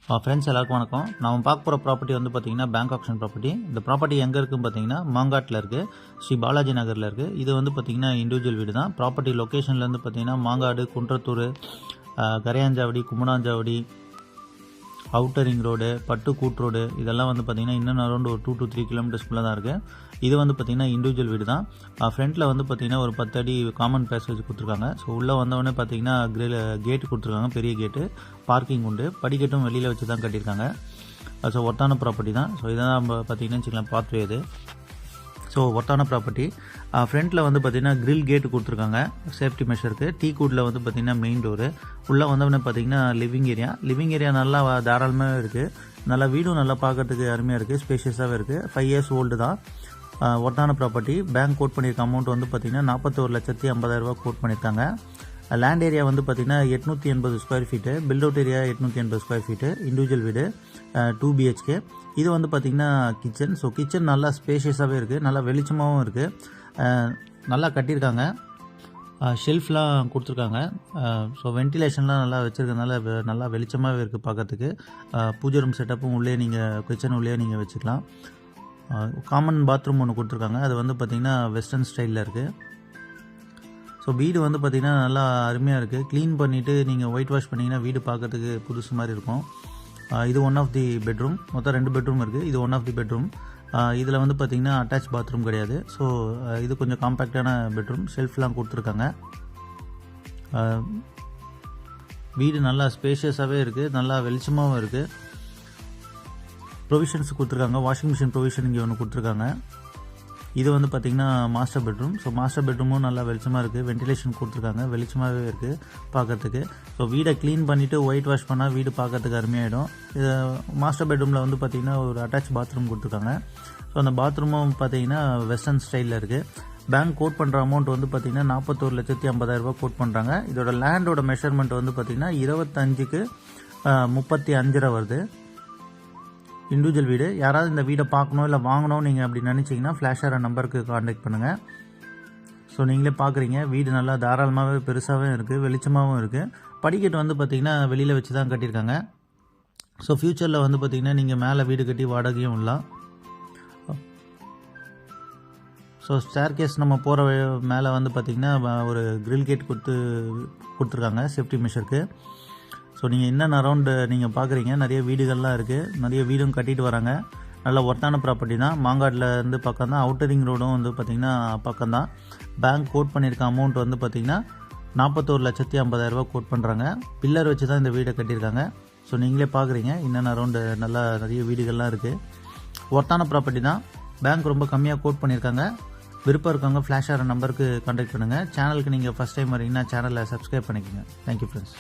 Friends எல்லாருக்கும் வணக்கம். நான் பார்க்க போகிற ப்ராப்பர்ட்டி வந்து பார்த்தீங்கன்னா பேங்க் ஆப்ஷன் ப்ராப்பர்ட்டி. இந்த ப்ராப்பர்ட்டி எங்கே இருக்குன்னு பார்த்தீங்கன்னா மாங்காட்டில் இருக்குது, ஸ்ரீ பாலாஜி நகரில் இருக்குது. இது வந்து பார்த்தீங்கன்னா இண்டிவிஜுவல் வீடு தான். ப்ராப்பர்ட்டி லொக்கேஷன்லேருந்து பார்த்தீங்கன்னா Mangadu, Kundrathur, Karayanchavadi, Kumananchavadi, outer ring road, பட்டு கூட் ரோடு இதெல்லாம் வந்து பார்த்திங்கன்னா இன்னும் அரௌண்ட் ஒரு 2 to 3 கிலோமீட்டர்ஸ்க்குள்ளே தான் இருக்குது. இது வந்து பார்த்திங்கன்னா இண்டிவிஜுவல் வீடு தான். ஃப்ரண்ட்டில் வந்து பார்த்திங்கன்னா ஒரு 10 அடி காமன் பேசேஜ் கொடுத்துருக்காங்க. ஸோ உள்ளே வந்தவொடனே பார்த்திங்கன்னா கேட்டு கொடுத்துருக்காங்க, பெரிய கேட்டு, பார்க்கிங் உண்டு, படிக்கட்டும் வெளியில் வச்சு தான் கட்டியிருக்காங்க. ஸோ ஒர்த்தான ப்ராப்பர்ட்டி தான். ஸோ இதான் நம்ம பார்த்திங்கன்னா வச்சுக்கலாம் பாத்வே இது. ஸோ ஒர்த்தான ப்ராப்பர்ட்டி. ஃப்ரண்ட்டில் வந்து பார்த்திங்கன்னா கிரில் கேட்டு கொடுத்துருக்காங்க சேஃப்டி மெஷருக்கு. டீ கூட்டில் வந்து பார்த்திங்கன்னா மெயின் டோரு. உள்ளே வந்தவொடனே பார்த்திங்கன்னா லிவிங் ஏரியா நல்லா தாராளமாக இருக்குது. நல்லா வீடும் நல்லா பார்க்கறதுக்கு அருமையாக இருக்குது, ஸ்பேஷியஸாகவே இருக்குது. 5 years ஓல்டு தான். ஒர்த்தான ப்ராப்பர்ட்டி. பேங்க் கோட் பண்ணியிருக்க அமௌண்ட் வந்து பார்த்திங்கன்னா 41,50,000 கோட் பண்ணியிருக்காங்க. லேண்ட் ஏரியா வந்து பார்த்திங்கன்னா 880 square feet, built out area 880 square feet, individual வீடு, 2 BHK. இது வந்து பார்த்திங்கன்னா கிச்சன். ஸோ கிச்சன் நல்லா ஸ்பேஷியஸாகவே இருக்குது, நல்லா வெளிச்சமாகவும் இருக்குது, நல்லா கட்டியிருக்காங்க, ஷெல்ஃப்லாம் கொடுத்துருக்காங்க. ஸோ வென்டிலேஷன்லாம் நல்லா வச்சுருக்கனால நல்லா வெளிச்சமாகவே இருக்குது பார்க்கறதுக்கு. பூஜை ரூம் செட்டப்பும் உள்ளே நீங்கள் கிச்சன் உள்ளே நீங்கள் வச்சுக்கலாம். காமன் பாத்ரூம் ஒன்று கொடுத்துருக்காங்க, அது வந்து பார்த்திங்கன்னா வெஸ்டர்ன் ஸ்டைலில் இருக்குது. ஸோ வீடு வந்து பார்த்திங்கன்னா நல்லா அருமையாக இருக்குது. க்ளீன் பண்ணிவிட்டு நீங்கள் ஒயிட் வாஷ் பண்ணிங்கன்னா வீடு பார்க்கறதுக்கு புதுசு மாதிரி இருக்கும். இது ஒன் ஆஃப் தி பெட்ரூம். மொத்தம் 2 பெட்ரூம் இருக்குது. இது ஒன் ஆஃப் தி பெட்ரூம். இதில் வந்து பார்த்திங்கன்னா அட்டாச் பாத்ரூம் கிடையாது. ஸோ இது கொஞ்சம் காம்பேக்டான பெட்ரூம். ஷெல்ஃப்லாம் கொடுத்துருக்காங்க. வீடு நல்லா ஸ்பேஷியஸாகவே இருக்குது, நல்லா வெளிச்சமாகவும் இருக்குது. ப்ரொவிஷன்ஸ் கொடுத்துருக்காங்க. வாஷிங் மிஷின் ப்ரொவிஷன் இங்கே ஒன்று கொடுத்துருக்காங்க. இது வந்து பார்த்திங்கன்னா மாஸ்டர் பெட்ரூம். ஸோ மாஸ்டர் பெட்ரூமும் நல்லா வெளிச்சமாக இருக்குது, வென்டிலேஷன் கொடுத்துருக்காங்க, வெளிச்சமாகவே இருக்குது பார்க்கறதுக்கு. ஸோ வீடை க்ளீன் பண்ணிவிட்டு ஒயிட் வாஷ் பண்ணால் வீடு பார்க்கறதுக்கு அருமையாகிடும். இது மாஸ்டர் பெட்ரூமில் வந்து பார்த்திங்கன்னா ஒரு அட்டாச் பாத்ரூம் கொடுத்துருக்காங்க. ஸோ அந்த பாத்ரூமும் பார்த்திங்கன்னா வெஸ்டர்ன் ஸ்டைலில் இருக்குது. பேங்க் கோட் பண்ணுற அமௌண்ட் வந்து பார்த்திங்கன்னா 41,50,000 கோட் பண்ணுறாங்க. இதோட லேண்டோட மெஷர்மெண்ட் வந்து பார்த்திங்கன்னா 25க்கு 35 வருது. இண்டிவிஜுவல் வீடு. யாராவது இந்த வீடை பார்க்கணும் இல்லை வாங்கணும் நீங்கள் அப்படி நினச்சிங்கன்னா ஃப்ளாஷார நம்பருக்கு காண்டாக்ட் பண்ணுங்கள். ஸோ நீங்களே பார்க்குறீங்க, வீடு நல்லா தாராளமாகவே பெருசாகவே இருக்குது, வெளிச்சமாகவும் இருக்குது. படிக்கட்டு வந்து பார்த்திங்கன்னா வெளியில் வச்சு தான் கட்டியிருக்காங்க. ஸோ ஃப்யூச்சரில் வந்து பார்த்திங்கன்னா நீங்கள் மேலே வீடு கட்டி வாடகையும் விடலாம். ஸோ ஸ்டேர் கேஸ் நம்ம போகிற மேலே வந்து பார்த்திங்கன்னா ஒரு கிரில் கேட் கொடுத்துருக்காங்க சேஃப்டி மெஷருக்கு. ஸோ நீங்கள் என்னென்ன அரௌண்டு நீங்கள் பார்க்குறீங்க, நிறைய வீடுகள்லாம் இருக்குது, நிறைய வீடும் கட்டிட்டு வராங்க. நல்ல ஒர்த்தான ப்ராப்பர்ட்டி தான். மாங்காட்டில் இருந்து பக்கம் தான், அவுட்டர் ரிங் ரோடும் வந்து பார்த்திங்கன்னா பக்கம் தான். பேங்க் கோட் பண்ணியிருக்க அமௌண்ட் வந்து பார்த்திங்கன்னா 41,50,000 கோட் பண்ணுறாங்க. பில்லர் வச்சு தான் இந்த வீடை கட்டியிருக்காங்க. ஸோ நீங்களே பார்க்குறீங்க என்னென்ன அரௌண்டு நல்லா நிறைய வீடுகள்லாம் இருக்குது. ஒர்த்தான ப்ராப்பர்ட்டி தான். பேங்க் ரொம்ப கம்மியாக கோட் பண்ணியிருக்காங்க. விருப்பம் இருக்கவங்க ஃப்ளாஷார நம்பருக்கு கான்டாக்ட் பண்ணுங்கள். சேனலுக்கு நீங்கள் ஃபஸ்ட் டைம் வரீங்கன்னா சேனலை சப்ஸ்கிரைப் பண்ணிக்கோங்க. Thank you friends.